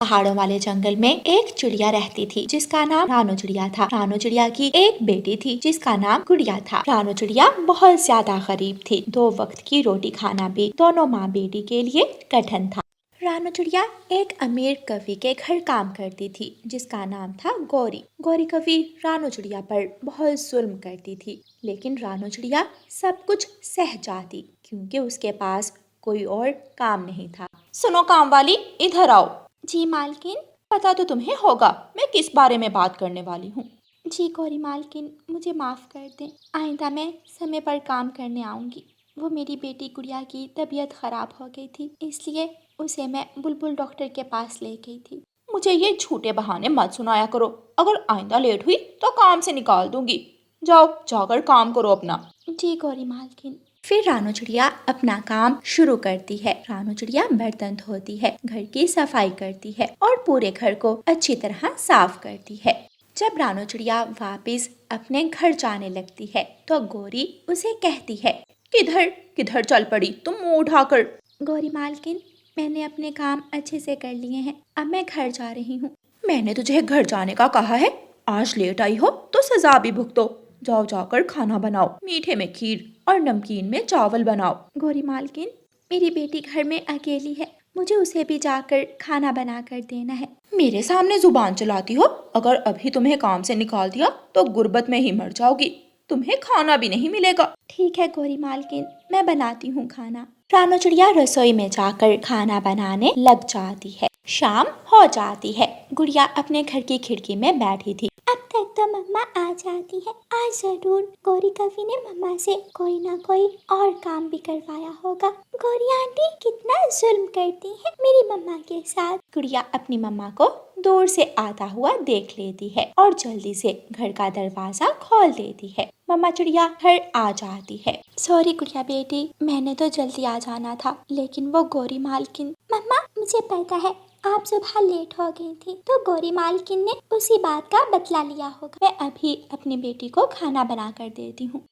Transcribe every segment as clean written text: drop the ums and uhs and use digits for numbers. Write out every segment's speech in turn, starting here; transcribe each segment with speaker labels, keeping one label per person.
Speaker 1: पहाड़ों वाले जंगल में एक चिड़िया रहती थी जिसका नाम रानू चिड़िया था। रानू चिड़िया की एक बेटी थी जिसका नाम गुड़िया था। रानू चिड़िया बहुत ज्यादा गरीब थी। 2 वक्त की रोटी खाना भी दोनों माँ बेटी के लिए कठिन था। रानू चिड़िया एक अमीर कवि के घर काम करती थी जिसका नाम था गौरी। गौरी कवि रानू चिड़िया पर बहुत जुल्म करती थी, लेकिन रानू चिड़िया सब कुछ सह जाती क्योंकि उसके पास कोई और काम नहीं था। सुनो काम वाली, इधर आओ। जी मालकिन। पता तो तुम्हें होगा मैं किस बारे में बात करने वाली हूँ। जी गौरी मालकिन, मुझे माफ कर दें, आइंदा मैं समय पर काम करने आऊंगी। वो मेरी बेटी गुड़िया की तबीयत खराब हो गई थी, इसलिए उसे मैं बुलबुल डॉक्टर के पास ले गई थी। मुझे ये झूठे बहाने मत सुनाया करो, अगर आइंदा लेट हुई तो काम से निकाल दूंगी। जाओ जाकर काम करो अपना। जी गौरी मालकिन। फिर रानू चिड़िया अपना काम शुरू करती है। रानू चिड़िया बर्तन धोती है, घर की सफाई करती है और पूरे घर को अच्छी तरह साफ करती है। जब रानू चिड़िया वापस अपने घर जाने लगती है तो गौरी उसे कहती है, किधर किधर चल पड़ी तुम मुंह उठाकर। गौरी मालकिन, मैंने अपने काम अच्छे से कर लिए हैं, अब मैं घर जा रही हूँ। मैंने तुझे घर जाने का कहा है, आज लेट आई हो तो सजा भी भुगतो। जाओ जाकर खाना बनाओ, मीठे में खीर और नमकीन में चावल बनाओ। गौरी मालकिन, मेरी बेटी घर में अकेली है, मुझे उसे भी जाकर खाना बना कर देना है। मेरे सामने जुबान चलाती हो, अगर अभी तुम्हें काम से निकाल दिया तो गुर्बत में ही मर जाओगी, तुम्हें खाना भी नहीं मिलेगा। ठीक है गौरी मालकिन, मैं बनाती हूँ खाना। रानू चिड़िया रसोई में जाकर खाना बनाने लग जाती है। शाम हो जाती है। गुड़िया अपने घर की खिड़की में बैठी थी। अब तक तो मम्मा आ जाती है, आज जरूर गौरी कवि ने मम्मा से कोई ना कोई और काम भी करवाया होगा। गौरी आंटी कितना जुल्म करती है मेरी मम्मा के साथ। गुड़िया अपनी मम्मा को दूर से आता हुआ देख लेती है और जल्दी से घर का दरवाजा खोल देती है। मम्मा चिड़िया घर आ जाती है। सॉरी गुड़िया बेटी, मैंने तो जल्दी आ जाना था, लेकिन वो गौरी मालकिन। मम्मा मुझे पता है आप सुबह लेट हो गई थी, तो गौरी मालकिन ने उसी बात का बदला लिया होगा। मैं अभी अपनी बेटी को खाना बना कर देती हूँ।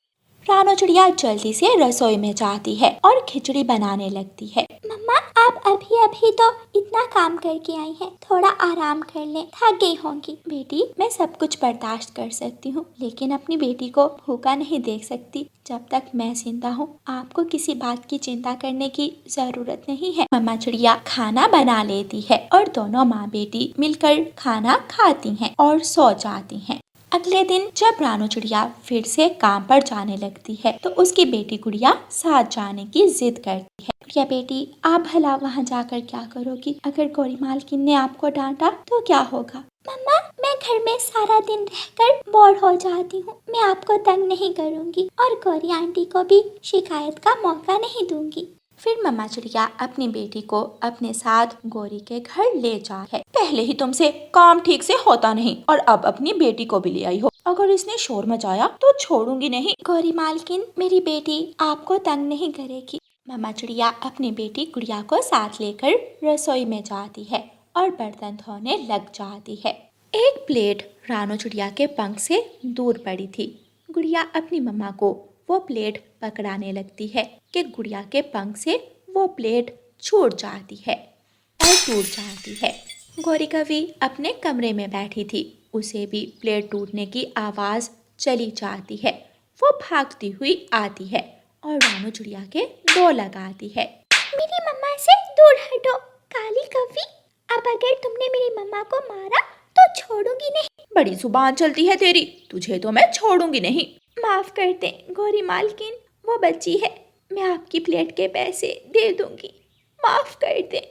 Speaker 1: रानू चिड़िया जल्दी से रसोई में जाती है और खिचड़ी बनाने लगती है। मम्मा आप अभी अभी तो इतना काम करके आई हैं, थोड़ा आराम कर लें, थक गई होंगी। बेटी मैं सब कुछ बर्दाश्त कर सकती हूँ, लेकिन अपनी बेटी को भूखा नहीं देख सकती जब तक मैं जिंदा हूँ। आपको किसी बात की चिंता करने की जरूरत नहीं है। मम्मा चिड़िया खाना बना लेती है और दोनों माँ बेटी मिलकर खाना खाती हैं और सो जाती हैं। अगले दिन जब रानू चिड़िया फिर से काम पर जाने लगती है तो उसकी बेटी गुड़िया साथ जाने की जिद करती है। गुड़िया बेटी आप भला वहाँ जाकर क्या करोगी? अगर गौरी मालकिन ने आपको डांटा तो क्या होगा? मम्मा मैं घर में सारा दिन रहकर बोर हो जाती हूँ, मैं आपको तंग नहीं करूँगी और गौरी आंटी को भी शिकायत का मौका नहीं दूंगी। फिर मम्मा चिड़िया अपनी बेटी को अपने साथ गौरी के घर ले जाती है। पहले ही तुमसे काम ठीक से होता नहीं और अब अपनी बेटी को भी ले आई हो। अगर इसने शोर मचाया तो छोड़ूंगी नहीं। गौरी मालकिन मेरी बेटी आपको तंग नहीं करेगी। मम्मा चिड़िया अपनी बेटी गुड़िया को साथ लेकर रसोई में जाती है और बर्तन धोने लग जाती है। एक प्लेट रानू चिड़िया के पंख से दूर पड़ी थी। गुड़िया अपनी मम्मा को वो प्लेट पकड़ाने लगती है कि गुड़िया के पंख से वो प्लेट छूट जाती है और टूट जाती है। गौरी कवि अपने कमरे में बैठी थी, उसे भी प्लेट टूटने की आवाज चली जाती है। वो भागती हुई आती है और रानू चिड़िया के दो लगाती है। मेरी मम्मा से दूर हटो काली कवि, अब अगर तुमने मेरी मम्मा को मारा तो छोड़ूंगी नहीं। बड़ी जुबान चलती है तेरी, तुझे तो मैं छोड़ूंगी नहीं। माफ कर दे गौरी मालकिन, वो बच्ची है, मैं आपकी प्लेट के पैसे दे दूंगी, माफ कर दे।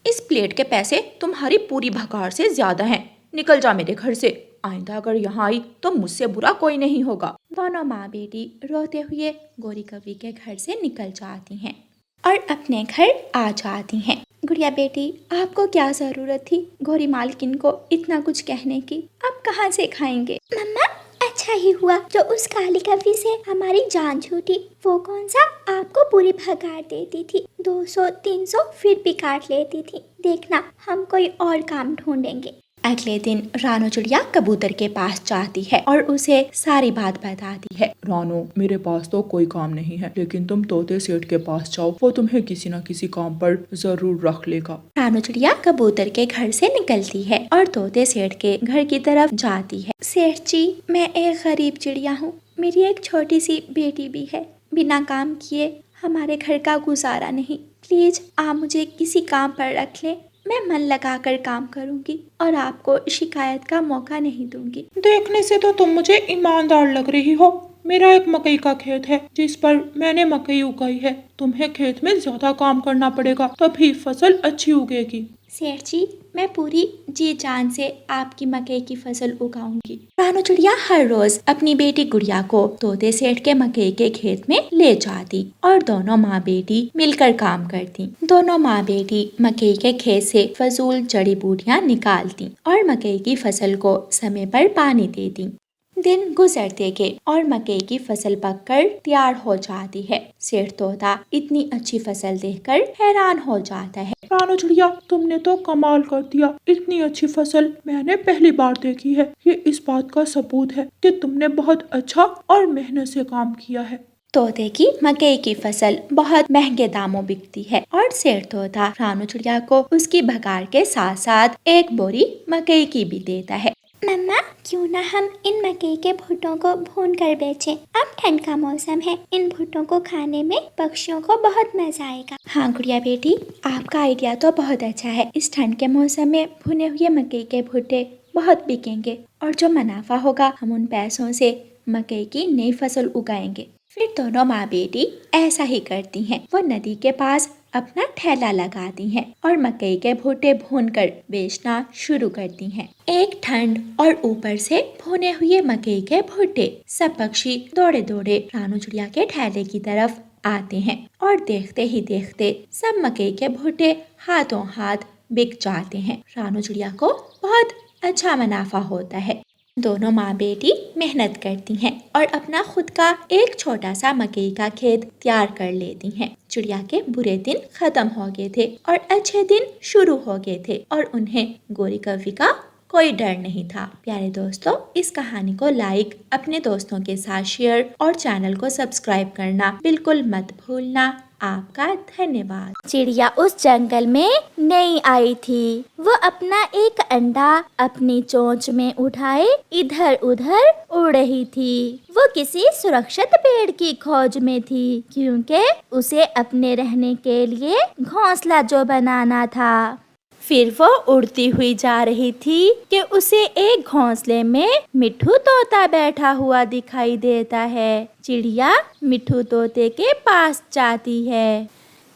Speaker 1: इस प्लेट के पैसे तुम्हारी पूरी भकार से ज्यादा हैं, निकल जा मेरे घर से। आइंदा अगर यहाँ आई तो मुझसे बुरा कोई नहीं होगा। दोनों माँ बेटी रोते हुए गौरी कवि के घर से निकल जाती हैं और अपने घर आ जाती हैं। गुड़िया बेटी आपको क्या जरूरत थी गौरी मालकिन को इतना कुछ कहने की, आप कहाँ से खाएंगे? मम्मा अच्छा ही हुआ जो उस काली कवि से हमारी जान छूटी, वो कौन सा आपको पूरी भगाड़ देती थी, 200-300 फिर भी काट लेती थी। देखना हम कोई और काम ढूंढेंगे। अगले दिन रानू चिड़िया कबूतर के पास जाती है और उसे सारी बात बताती है।
Speaker 2: रानू, मेरे पास तो कोई काम नहीं है, लेकिन तुम तोते सेठ के पास जाओ, वो तुम्हें किसी न किसी काम पर जरूर रख लेगा।
Speaker 1: रानू चिड़िया कबूतर के घर से निकलती है और तोते सेठ के घर की तरफ जाती है। सेठ जी, मैं एक गरीब चिड़िया हूँ, मेरी एक छोटी सी बेटी भी है। बिना काम किए हमारे घर का गुजारा नहीं। प्लीज आप मुझे किसी काम पर रख ले। मैं मन लगाकर काम करूंगी और आपको शिकायत का मौका नहीं दूंगी।
Speaker 2: देखने से तो तुम मुझे ईमानदार लग रही हो। मेरा एक मकई का खेत है जिस पर मैंने मकई उगाई है। तुम्हें खेत में ज्यादा काम करना पड़ेगा, तभी फसल अच्छी उगेगी।
Speaker 1: सेठ जी, मैं पूरी जी जान से आपकी मकई की फसल उगाऊंगी। रानू चिड़िया हर रोज अपनी बेटी गुड़िया को तोते सेठ के मकई के खेत में ले जाती और दोनों माँ बेटी मिलकर काम करती। दोनों माँ बेटी मकई के खेत से फजूल जड़ी बूटियाँ निकालती और मकई की फसल को समय पर पानी देती। दिन गुजरते गए और मकई की फसल पककर तैयार हो जाती है। सेठ तोता इतनी अच्छी फसल देखकर हैरान हो जाता है।
Speaker 2: रानू चिड़िया, तुमने तो कमाल कर दिया। इतनी अच्छी फसल मैंने पहली बार देखी है। ये इस बात का सबूत है कि तुमने बहुत अच्छा और मेहनत से काम किया है।
Speaker 1: तोते की मकई की फसल बहुत महंगे दामों बिकती है और सेठ तोता रानू चिड़िया को उसकी भगाड़ के साथ साथ एक बोरी मकई की भी देता है। मम्मा, क्यों ना हम इन मकई के भुट्टों को भून कर बेचें? अब ठंड का मौसम है, इन भुट्टों को खाने में पक्षियों को बहुत मजा आएगा। हाँ गुड़िया बेटी, आपका आइडिया तो बहुत अच्छा है। इस ठंड के मौसम में भुने हुए मकई के भुट्टे बहुत बिकेंगे और जो मुनाफा होगा हम उन पैसों से मकई की नई फसल उगाएंगे। फिर दोनों माँ बेटी ऐसा ही करती हैं। वो नदी के पास अपना ठेला लगाती हैं और मकई के भुट्टे भूनकर बेचना शुरू करती हैं। एक ठंड और ऊपर से भुने हुए मकई के भुट्टे। सब पक्षी दौड़े दौड़े रानू चिड़िया के ठेले की तरफ आते हैं और देखते ही देखते सब मकई के भुट्टे हाथों हाथ बिक जाते हैं। रानू चिड़िया को बहुत अच्छा मुनाफा होता है। दोनों माँ बेटी मेहनत करती हैं और अपना खुद का एक छोटा सा मकई का खेत तैयार कर लेती हैं। चिड़िया के बुरे दिन खत्म हो गए थे और अच्छे दिन शुरू हो गए थे और उन्हें गोरी कौवी का कोई डर नहीं था। प्यारे दोस्तों, इस कहानी को लाइक, अपने दोस्तों के साथ शेयर और चैनल को सब्सक्राइब करना बिल्कुल मत भूलना। आपका धन्यवाद। चिड़िया उस जंगल में नई आई थी। वो अपना एक अंडा अपनी चोंच में उठाए इधर उधर उड़ रही थी। वो किसी सुरक्षित पेड़ की खोज में थी, क्योंकि उसे अपने रहने के लिए घोंसला जो बनाना था। फिर वो उड़ती हुई जा रही थी कि उसे एक घोंसले में मिट्ठू तोता बैठा हुआ दिखाई देता है। चिड़िया मिट्ठू तोते के पास जाती है।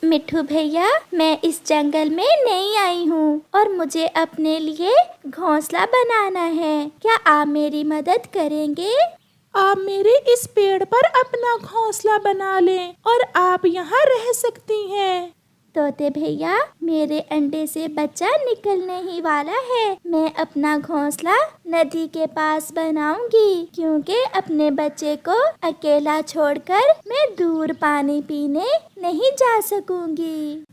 Speaker 1: मिट्ठू भैया, मैं इस जंगल में नई आई हूँ और मुझे अपने लिए घोंसला बनाना है। क्या आप मेरी मदद करेंगे?
Speaker 2: आप मेरे इस पेड़ पर अपना घोंसला बना लें और आप यहाँ रह सकती हैं।
Speaker 1: तोते भैया, मेरे अंडे से बच्चा निकलने ही वाला है। मैं अपना घोंसला नदी के पास बनाऊंगी, क्योंकि अपने बच्चे को अकेला छोड़कर मैं दूर पानी पीने नहीं जा सकूंगी।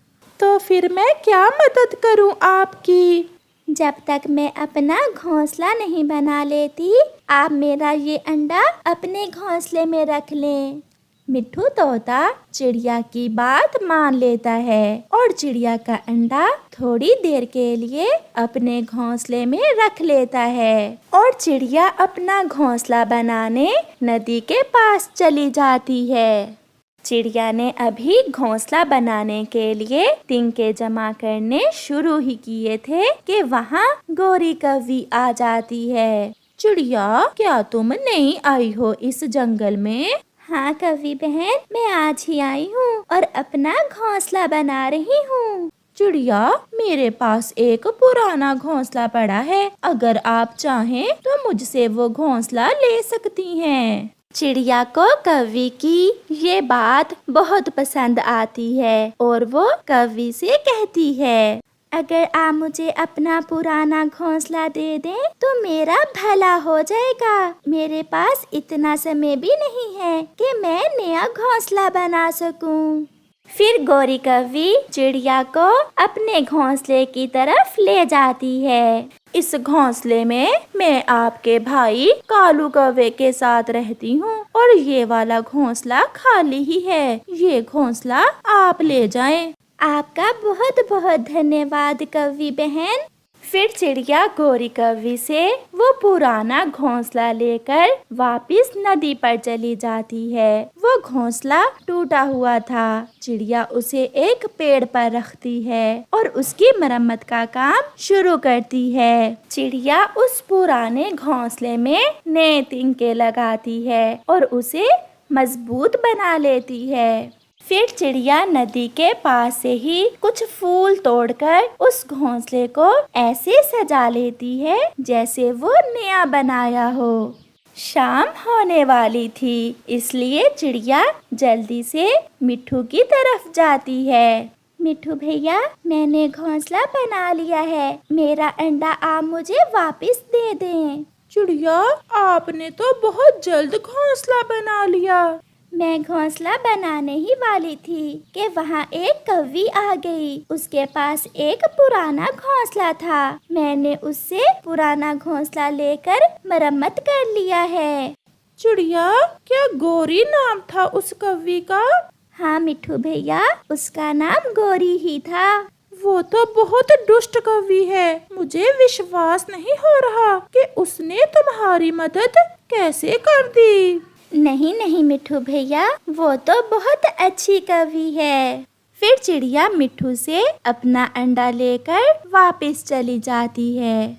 Speaker 2: तो फिर मैं क्या मदद करूं आपकी?
Speaker 1: जब तक मैं अपना घोंसला नहीं बना लेती, आप मेरा ये अंडा अपने घोंसले में रख लें। मिट्ठू तोता चिड़िया की बात मान लेता है और चिड़िया का अंडा थोड़ी देर के लिए अपने घोंसले में रख लेता है और चिड़िया अपना घोंसला बनाने नदी के पास चली जाती है। चिड़िया ने अभी घोंसला बनाने के लिए तिनके जमा करने शुरू ही किए थे कि वहाँ गोरी कौवी आ जाती है। चिड़िया, क्या तुम नई आई हो इस जंगल में? हाँ कौवी बहन, मैं आज ही आई हूँ और अपना घोंसला बना रही हूँ।
Speaker 2: चिड़िया, मेरे पास एक पुराना घोंसला पड़ा है, अगर आप चाहें तो मुझसे वो घोंसला ले सकती हैं।
Speaker 1: चिड़िया को कौवी की ये बात बहुत पसंद आती है और वो कौवी से कहती है, अगर आप मुझे अपना पुराना घोंसला दे दें तो मेरा भला हो जाएगा। मेरे पास इतना समय भी नहीं है कि मैं नया घोंसला बना सकूं। फिर गोरी कौवी चिड़िया को अपने घोंसले की तरफ ले जाती है।
Speaker 3: इस घोंसले में मैं आपके भाई कालू कौवे के साथ रहती हूँ और ये वाला घोंसला खाली ही है। ये घोंसला आप ले जाएं।
Speaker 1: आपका बहुत बहुत धन्यवाद कौवी बहन।
Speaker 3: फिर चिड़िया गोरी कौवी से वो पुराना घोंसला लेकर वापस नदी पर चली जाती है। वो घोंसला टूटा हुआ था। चिड़िया उसे एक पेड़ पर रखती है और उसकी मरम्मत का काम शुरू करती है। चिड़िया उस पुराने घोंसले में नए तिनके लगाती है और उसे मजबूत बना लेती है। फिर चिड़िया नदी के पास से ही कुछ फूल तोड़कर उस घोंसले को ऐसे सजा लेती है जैसे वो नया बनाया हो। शाम होने वाली थी, इसलिए चिड़िया जल्दी से मिट्ठू की तरफ जाती है।
Speaker 1: मिट्ठू भैया, मैंने घोंसला बना लिया है, मेरा अंडा आप मुझे वापस दे दें।
Speaker 2: चिड़िया, आपने तो बहुत जल्द घोंसला बना लिया।
Speaker 1: मैं घोंसला बनाने ही वाली थी कि वहाँ एक कौवी आ गई। उसके पास एक पुराना घोंसला था। मैंने उससे पुराना घोंसला लेकर मरम्मत कर लिया है।
Speaker 2: चिड़िया, क्या गोरी नाम था उस कौवी का?
Speaker 1: हाँ मिट्ठू भैया, उसका नाम गोरी ही था।
Speaker 2: वो तो बहुत दुष्ट कौवी है। मुझे विश्वास नहीं हो रहा कि उसने तुम्हारी मदद कैसे कर दी।
Speaker 1: नहीं नहीं मिट्ठू भैया, वो तो बहुत अच्छी कौवी है।
Speaker 3: फिर चिड़िया मिट्ठू से अपना अंडा लेकर वापस चली जाती है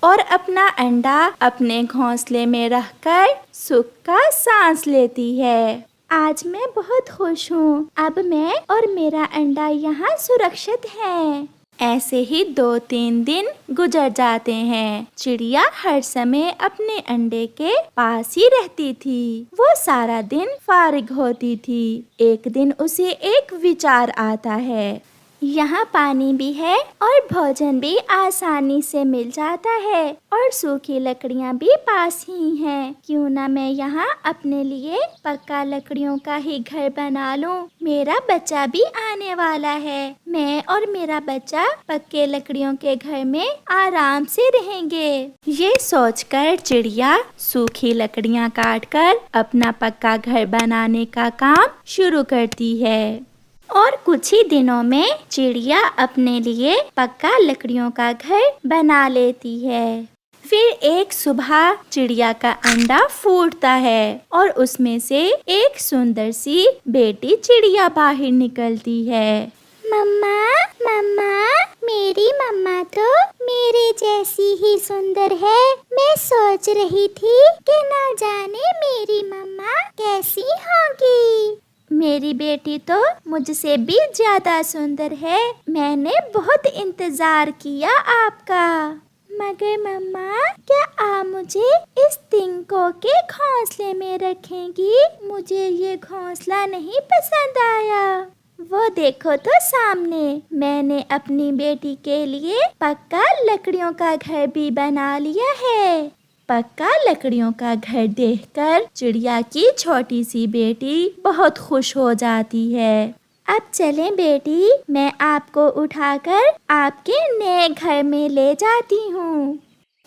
Speaker 3: और अपना अंडा अपने घोंसले में रखकर सुख का सांस लेती है।
Speaker 1: आज मैं बहुत खुश हूँ। अब मैं और मेरा अंडा यहाँ सुरक्षित है।
Speaker 3: ऐसे ही 2-3 दिन गुजर जाते हैं। चिड़िया हर समय अपने अंडे के पास ही रहती थी। वो सारा दिन फारिग होती थी। एक दिन उसे एक विचार आता है।
Speaker 1: यहाँ पानी भी है और भोजन भी आसानी से मिल जाता है और सूखी लकड़ियाँ भी पास ही हैं। क्यों ना मैं यहाँ अपने लिए पक्का लकड़ियों का ही घर बना लूँ। मेरा बच्चा भी आने वाला है। मैं और मेरा बच्चा पक्के लकड़ियों के घर में आराम से रहेंगे।
Speaker 3: ये सोचकर चिड़िया सूखी लकड़ियाँ काटकर अपना पक्का घर बनाने का काम शुरू करती है।
Speaker 1: और कुछ ही दिनों में चिड़िया अपने लिए पक्का लकड़ियों का घर बना लेती है।
Speaker 3: फिर एक सुबह चिड़िया का अंडा फूटता है और उसमें से एक सुंदर सी बेटी चिड़िया बाहर निकलती है।
Speaker 1: मम्मा मम्मा, मेरी मम्मा तो मेरे जैसी ही सुंदर है। मैं सोच रही थी कि ना जाने मेरी मम्मा कैसी होगी। मेरी बेटी तो मुझसे भी ज्यादा सुंदर है। मैंने बहुत इंतजार किया आपका। मगर मम्मा, क्या आप मुझे इस तिनकों के घोंसले में रखेंगी? मुझे ये घोंसला नहीं पसंद आया। वो देखो तो सामने, मैंने अपनी बेटी के लिए पक्का लकड़ियों का घर भी बना लिया है।
Speaker 3: पक्का लकड़ियों का घर देखकर चिड़िया की छोटी सी बेटी बहुत खुश हो जाती है।
Speaker 1: अब चलें बेटी, मैं आपको उठाकर आपके नए घर में ले जाती हूँ।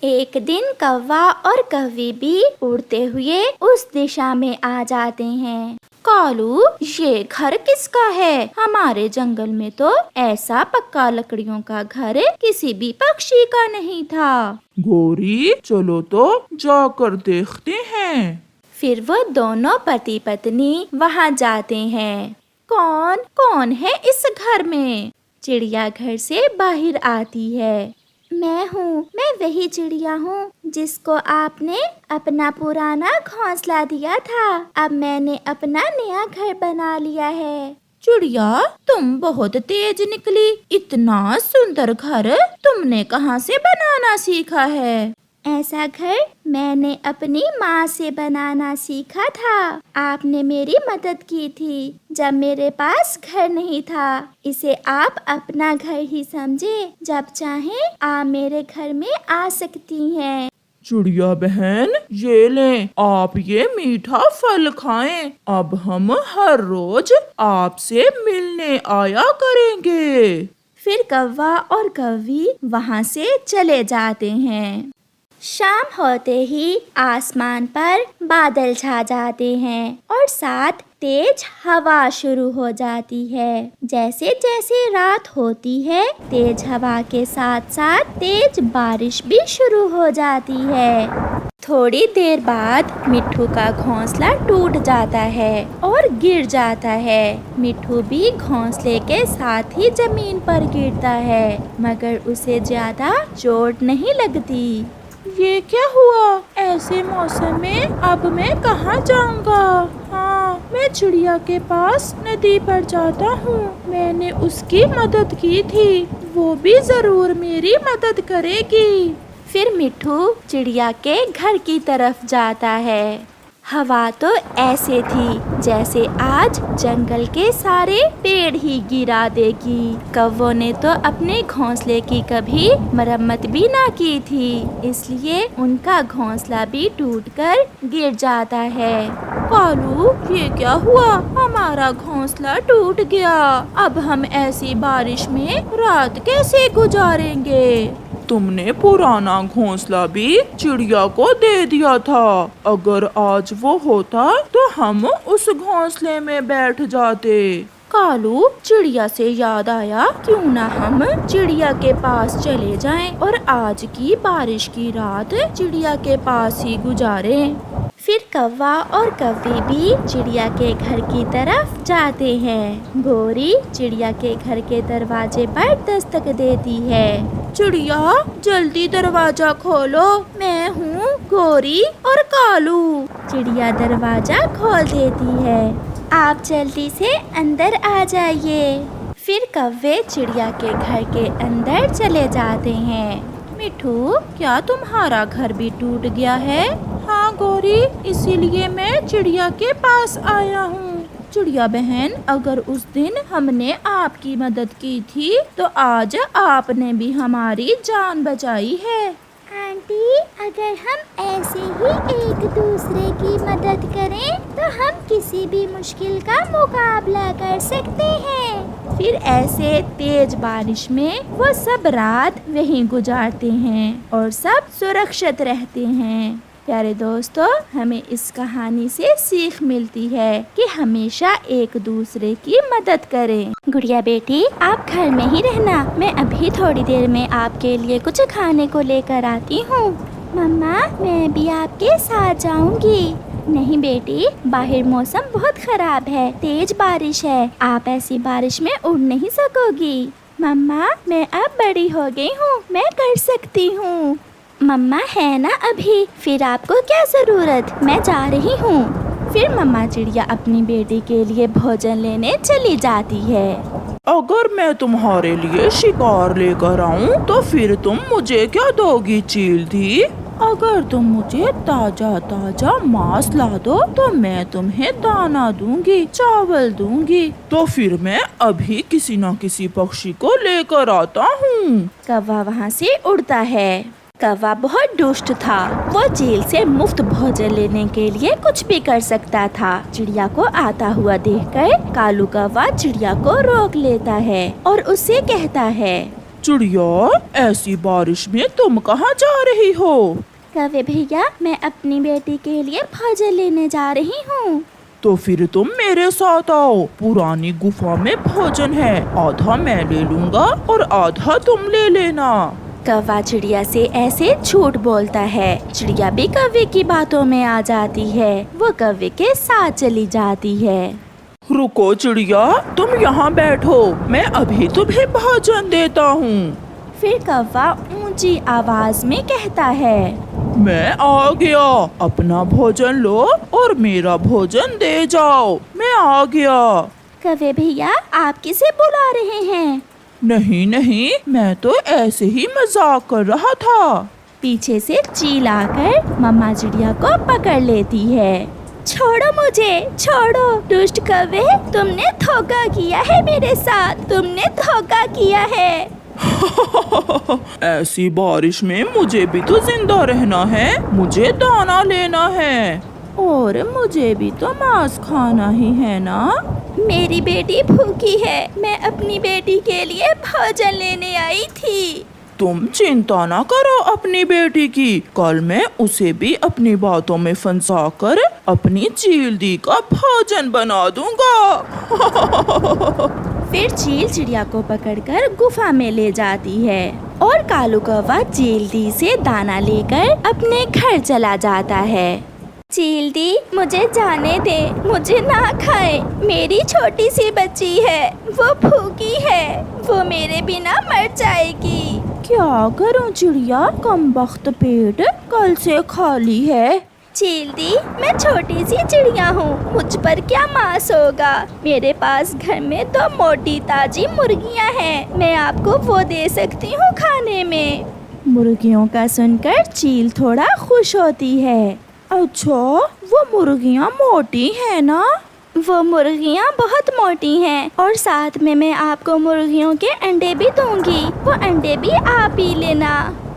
Speaker 1: एक दिन कौवा और कौवी भी उड़ते हुए उस दिशा में आ जाते हैं।
Speaker 3: कालू, ये घर किसका है? हमारे जंगल में तो ऐसा पक्का लकड़ियों का घर किसी भी पक्षी का नहीं था।
Speaker 2: गोरी, चलो तो जाकर देखते हैं।
Speaker 3: फिर वो दोनों पति पत्नी वहाँ जाते हैं। कौन कौन है इस घर में? चिड़िया घर से बाहर आती है।
Speaker 1: मैं हूँ, मैं वही चिड़िया हूँ जिसको आपने अपना पुराना घोंसला दिया था। अब मैंने अपना नया घर बना लिया है।
Speaker 3: चिड़िया, तुम बहुत तेज निकली। इतना सुंदर घर तुमने कहाँ से बनाना सीखा है?
Speaker 1: ऐसा घर मैंने अपनी माँ से बनाना सीखा था। आपने मेरी मदद की थी जब मेरे पास घर नहीं था। इसे आप अपना घर ही समझे। जब चाहें आप मेरे घर में आ सकती हैं।
Speaker 2: चिड़िया बहन, ये लें, आप ये मीठा फल खाएं। अब हम हर रोज आपसे मिलने आया करेंगे।
Speaker 3: फिर कौवा और कौवी वहाँ से चले जाते हैं। शाम होते ही आसमान पर बादल छा जाते हैं और साथ तेज हवा शुरू हो जाती है। जैसे जैसे रात होती है, तेज हवा के साथ साथ तेज बारिश भी शुरू हो जाती है। थोड़ी देर बाद मिट्ठू का घोंसला टूट जाता है और गिर जाता है। मिट्ठू भी घोंसले के साथ ही जमीन पर गिरता है, मगर उसे ज्यादा चोट नहीं लगती।
Speaker 2: ये क्या हुआ? ऐसे मौसम में अब मैं कहाँ जाऊँगा? हाँ, मैं चिड़िया के पास नदी पर जाता हूँ। मैंने उसकी मदद की थी, वो भी जरूर मेरी मदद करेगी।
Speaker 3: फिर मिट्ठू चिड़िया के घर की तरफ जाता है। हवा तो ऐसे थी जैसे आज जंगल के सारे पेड़ ही गिरा देगी। कौवों ने तो अपने घोंसले की कभी मरम्मत भी ना की थी, इसलिए उनका घोंसला भी टूटकर गिर जाता है।
Speaker 2: कालू, ये क्या हुआ? हमारा घोंसला टूट गया। अब हम ऐसी बारिश में रात कैसे गुजारेंगे? तुमने पुराना घोंसला भी चिड़िया को दे दिया था। अगर आज वो होता तो हम उस घोंसले में बैठ जाते। कालू, चिड़िया से याद आया, क्यों ना हम चिड़िया के पास चले जाएं और आज की बारिश की रात चिड़िया के पास ही गुजारें।
Speaker 3: फिर कौवा और कौवी भी चिड़िया के घर की तरफ जाते हैं। गोरी चिड़िया के घर के दरवाजे पर दस्तक देती है।
Speaker 2: चिड़िया, जल्दी दरवाजा खोलो, मैं हूँ गोरी और कालू।
Speaker 3: चिड़िया दरवाजा खोल देती है। आप जल्दी से अंदर आ जाइए। फिर कौवे चिड़िया के घर के अंदर चले जाते हैं।
Speaker 2: मिट्ठू, क्या तुम्हारा घर भी टूट गया है? हाँ गौरी, इसीलिए मैं चिड़िया के पास आया हूँ। चिड़िया बहन, अगर उस दिन हमने आपकी मदद की थी तो आज आपने भी हमारी जान बचाई है।
Speaker 4: आंटी, अगर हम ऐसे ही एक दूसरे की मदद करें तो हम किसी भी मुश्किल का मुकाबला कर सकते हैं।
Speaker 3: फिर ऐसे तेज बारिश में वो सब रात वहीं गुजारते हैं और सब सुरक्षित रहते हैं। प्यारे दोस्तों, हमें इस कहानी से सीख मिलती है कि हमेशा एक दूसरे की मदद करें।
Speaker 4: गुड़िया बेटी, आप घर में ही रहना, मैं अभी थोड़ी देर में आपके लिए कुछ खाने को लेकर आती हूँ। मम्मा, मैं भी आपके साथ जाऊंगी। नहीं बेटी, बाहर मौसम बहुत खराब है, तेज बारिश है, आप ऐसी बारिश में उड़ नहीं सकोगी।
Speaker 3: मम्मा, मैं अब बड़ी हो गई हूँ, मैं कर सकती हूँ।
Speaker 4: मम्मा है ना अभी, फिर आपको क्या जरूरत, मैं जा रही हूँ।
Speaker 3: फिर मम्मा चिड़िया अपनी बेटी के लिए भोजन लेने चली जाती है।
Speaker 2: अगर मैं तुम्हारे लिए शिकार लेकर आऊं तो फिर तुम मुझे क्या दोगी चीलधी? अगर तुम मुझे ताजा ताजा मांस ला दो तो मैं तुम्हें दाना दूंगी, चावल दूंगी। तो फिर मैं अभी किसी न किसी पक्षी को लेकर आता हूँ।
Speaker 3: कौवा वहाँ से उड़ता है। कौवा बहुत दुष्ट था, वो जेल से मुफ्त भोजन लेने के लिए कुछ भी कर सकता था। चिड़िया को आता हुआ देखकर कालू कौवा चिड़िया को रोक लेता है और उससे कहता है,
Speaker 2: चिड़िया, ऐसी बारिश में तुम कहाँ जा रही हो?
Speaker 4: कौवे भैया, मैं अपनी बेटी के लिए भोजन लेने जा रही हूँ।
Speaker 2: तो फिर तुम मेरे साथ आओ, पुरानी गुफा में भोजन है, आधा मैं ले लूँगा और आधा तुम ले लेना।
Speaker 3: कौवा चिड़िया से ऐसे झूठ बोलता है। चिड़िया भी कौवे की बातों में आ जाती है, वो कौवे के साथ चली जाती है।
Speaker 2: रुको चिड़िया, तुम यहाँ बैठो, मैं अभी तुम्हें भोजन देता हूँ।
Speaker 3: फिर कौवा ऊंची आवाज में कहता है,
Speaker 2: मैं आ गया, अपना भोजन लो और मेरा भोजन दे जाओ, मैं आ गया।
Speaker 4: कौवे भैया, आप किसे बुला रहे हैं?
Speaker 2: नहीं नहीं, मैं तो ऐसे ही मजाक कर रहा था।
Speaker 3: पीछे से चील आकर मम्मा चिड़िया को पकड़ लेती है।
Speaker 4: छोड़ो मुझे, छोड़ो, दुष्ट कौवे, तुमने धोखा किया है मेरे साथ, तुमने धोखा किया है।
Speaker 2: ऐसी बारिश में मुझे भी तो जिंदा रहना है, मुझे दाना लेना है और मुझे भी तो मांस खाना ही है ना।
Speaker 3: मेरी बेटी भूखी है। मैं अपनी बेटी के लिए भोजन लेने आई थी।
Speaker 2: तुम चिंता ना करो अपनी बेटी की, कल मैं उसे भी अपनी बातों में फंसाकर अपनी चील दी का भोजन बना दूंगा।
Speaker 3: फिर चील चिड़िया को पकड़कर गुफा में ले जाती है और कालू कौवा चील दी से दाना लेकर अपने घर चला जाता है। चील दी, मुझे जाने दे, मुझे ना खाए। मेरी छोटी सी बच्ची है, वो भूखी है, वो मेरे बिना मर जाएगी।
Speaker 2: क्या करूं चिड़िया, कमबख्त पेट कल से खाली है।
Speaker 3: चील दी, मैं छोटी सी चिड़िया हूँ, मुझ पर क्या मांस होगा। मेरे पास घर में 2 मोटी ताजी मुर्गियाँ हैं, मैं आपको वो दे सकती हूँ खाने में।
Speaker 2: मुर्गियों का सुनकर चील थोड़ा खुश होती है। अच्छा, वो मुर्गियाँ मोटी है ना?
Speaker 3: वो मुर्गियाँ बहुत मोटी हैं और साथ में मैं आपको मुर्गियों के अंडे भी दूंगी, वो अंडे भी आप ही लेना।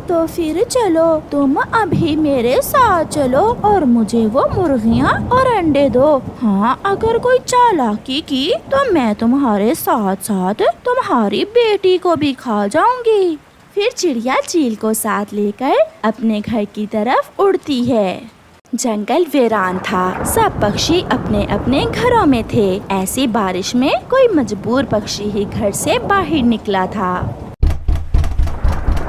Speaker 2: तो फिर चलो, तुम अभी मेरे साथ चलो और मुझे वो मुर्गियाँ और अंडे दो। हाँ, अगर कोई चालाकी की तो मैं तुम्हारे साथ साथ तुम्हारी बेटी को भी खा जाऊंगी।
Speaker 3: फिर चिड़िया चील को साथ लेकर अपने घर की तरफ उड़ती है। जंगल वीरान था, सब पक्षी अपने अपने घरों में थे। ऐसी बारिश में कोई मजबूर पक्षी ही घर से बाहर निकला था।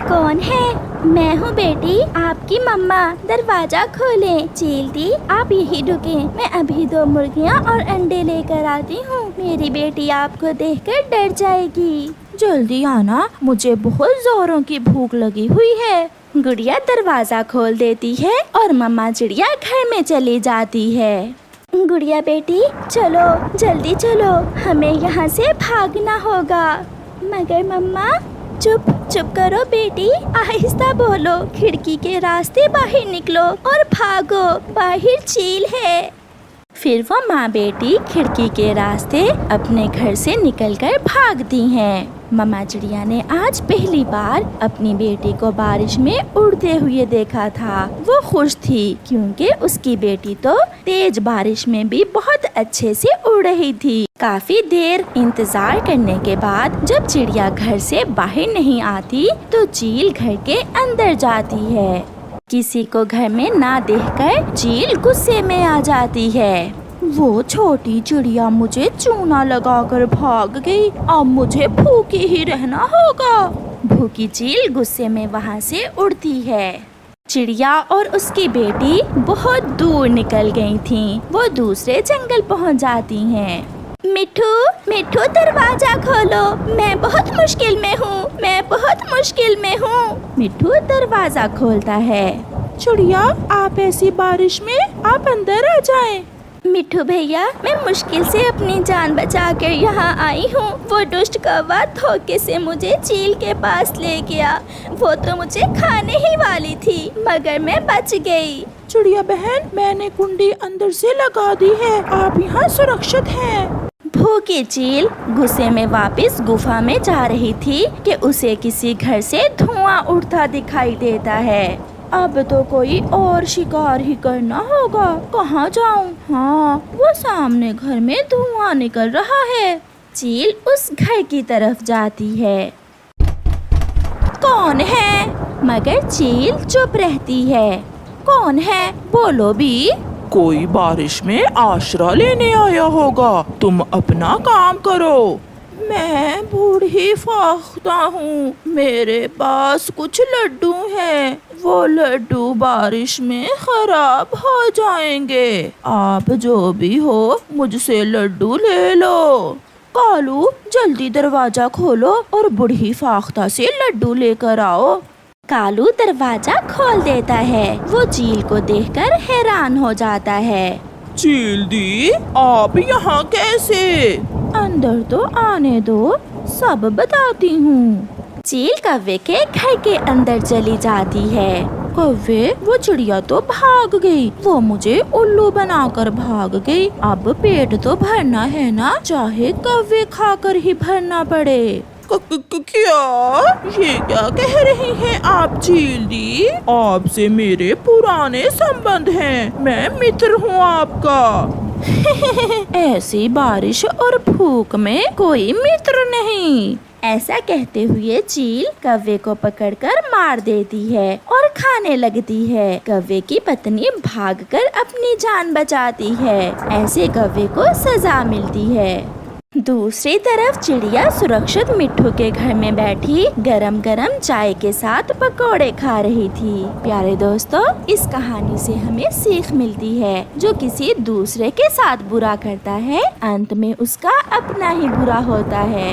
Speaker 4: कौन है? मैं हूँ बेटी, आपकी मम्मा। दरवाजा खोलें। चील दी, आप यही रुकें, मैं अभी 2 मुर्गियाँ और अंडे लेकर आती हूँ। मेरी बेटी आपको देखकर डर जाएगी।
Speaker 2: जल्दी आना, मुझे बहुत जोरों की भूख लगी हुई है।
Speaker 3: गुड़िया दरवाजा खोल देती है और मम्मा चिड़िया घर में चली जाती है।
Speaker 4: गुड़िया बेटी, चलो जल्दी चलो, हमें यहाँ से भागना होगा। मगर मम्मा।
Speaker 3: चुप करो बेटी, आहिस्ता बोलो। खिड़की के रास्ते बाहर निकलो और भागो, बाहर चील है। फिर वो माँ बेटी खिड़की के रास्ते अपने घर से निकलकर भागती हैं। मम्मा चिड़िया ने आज पहली बार अपनी बेटी को बारिश में उड़ते हुए देखा था। वो खुश थी क्योंकि उसकी बेटी तो तेज बारिश में भी बहुत अच्छे से उड़ रही थी। काफी देर इंतजार करने के बाद जब चिड़िया घर से बाहर नहीं आती तो चील घर के अंदर जाती है। किसी को घर में ना देखकर चील गुस्से में आ जाती है।
Speaker 2: वो छोटी चिड़िया मुझे चूना लगाकर भाग गई, अब मुझे भूखी ही रहना होगा।
Speaker 3: भूखी चील गुस्से में वहाँ से उड़ती है। चिड़िया और उसकी बेटी बहुत दूर निकल गई थीं। वो दूसरे जंगल पहुँच जाती हैं। मिठू, मिठू दरवाजा खोलो, मैं बहुत मुश्किल में हूँ, मैं बहुत मुश्किल में हूँ। मिठू दरवाजा खोलता है।
Speaker 2: चिड़िया, आप ऐसी बारिश में आप अंदर आ जाएं।
Speaker 3: मिठू भैया, मैं मुश्किल से अपनी जान बचाकर यहाँ आई हूँ। वो दुष्ट कौवा धोखे से मुझे चील के पास ले गया। वो तो मुझे खाने ही वाली थी मगर मैं बच गई।
Speaker 2: चिड़िया बहन, मैंने कुंडी अंदर से लगा दी है, आप यहाँ सुरक्षित हैं।
Speaker 3: भूखी चील गुस्से में वापस गुफा में जा रही थी कि उसे किसी घर से धुआं उड़ता दिखाई देता है।
Speaker 2: अब तो कोई और शिकार ही करना होगा, कहाँ जाऊँ? हाँ, वो सामने घर में धुआं निकल रहा है।
Speaker 3: चील उस घर की तरफ जाती है।
Speaker 2: कौन है?
Speaker 3: मगर चील चुप रहती है।
Speaker 2: कौन है? बोलो भी। कोई बारिश में आश्रय लेने आया होगा, तुम अपना काम करो। मैं बूढ़ी फाख्ता हूँ, मेरे पास कुछ लड्डू हैं, वो लड्डू बारिश में खराब हो जाएंगे। आप जो भी हो मुझसे लड्डू ले लो। कालू, जल्दी दरवाजा खोलो और बूढ़ी फाख्ता से लड्डू लेकर आओ।
Speaker 3: कालू दरवाजा खोल देता है। वो चील को देखकर हैरान हो जाता है।
Speaker 2: चील दी, आप यहाँ कैसे? अंदर तो आने दो, सब बताती हूँ।
Speaker 3: चील कौवे के घर के अंदर चली जाती है।
Speaker 2: कौवे, वो चिड़िया तो भाग गई, वो मुझे उल्लू बनाकर भाग गई। अब पेट तो भरना है ना, चाहे कौवे खाकर ही भरना पड़े। क्या? ये क्या कह रही हैं आप चील दी? आपसे मेरे पुराने संबंध हैं, मैं मित्र हूँ आपका। ऐसी बारिश और भूख में कोई मित्र नहीं।
Speaker 3: ऐसा कहते हुए चील कौवे को पकड़कर मार देती है और खाने लगती है। कौवे की पत्नी भागकर अपनी जान बचाती है। ऐसे कौवे को सजा मिलती है। दूसरी तरफ चिड़िया सुरक्षित मिट्ठू के घर में बैठी गरम गरम चाय के साथ पकोड़े खा रही थी। प्यारे दोस्तों, इस कहानी से हमें सीख मिलती है, जो किसी दूसरे के साथ बुरा करता है अंत में उसका अपना ही बुरा होता है।